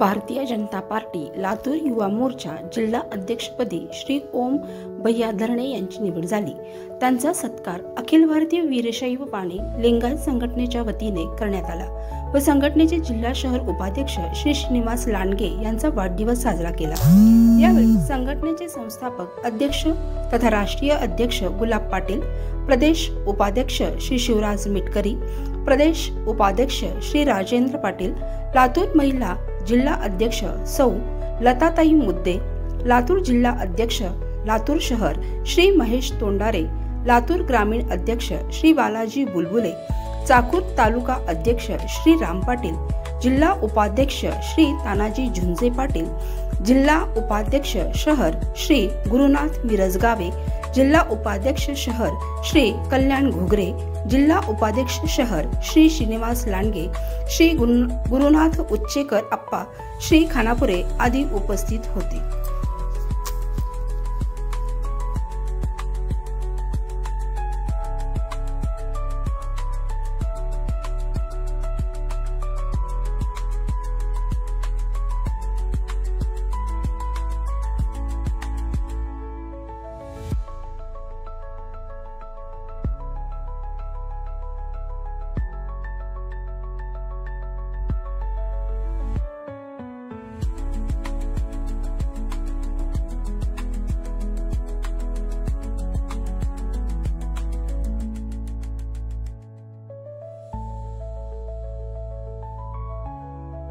Bharatiya Janata party Latur Yuva Morcha जिल्हा अध्यक्षपदी श्री ओम भैया धरणे यांची निवड झाली। त्यांचा सत्कार अखिल भारतीय वीरशैव पाणी लिंगायत संघटनेच्या वतीने करण्यात आला व संघटनेचे जिल्हा शहर उपाध्यक्ष श्री श्रीनिवास लांडगे यांचा वाढदिवस साजरा केला। यावेळी संघटनेचे संस्थापक अध्यक्ष तथा राष्ट्रीय अध्यक्ष गुलाब पाटील, प्रदेश उपाध्यक्ष श्री शिवराज मिटकरी, प्रदेश उपाध्यक्ष श्री राजेंद्र पाटील, लातूर महिला जिल्हा अध्यक्ष सौ लताताई मुद्दे, लातूर जिल्हा अध्यक्ष लातूर शहर श्री महेश तोंडारे, लातूर ग्रामीण अध्यक्ष श्री बालाजी बुलबुले, चाकूर तालुका अध्यक्ष श्री राम पाटील, जिल्हा उपाध्यक्ष श्री तानाजी झुंजे पाटील, जिल्हा उपाध्यक्ष शहर श्री गुरुनाथ मिरजगावे, जिल्हा उपाध्यक्ष शहर श्री कल्याण घुगरे, जिल्हा उपाध्यक्ष शहर श्री श्रीनिवास लांडगे, श्री गुरुनाथ उच्चेकर अप्पा, श्री खानापुरे आदी उपस्थित होते।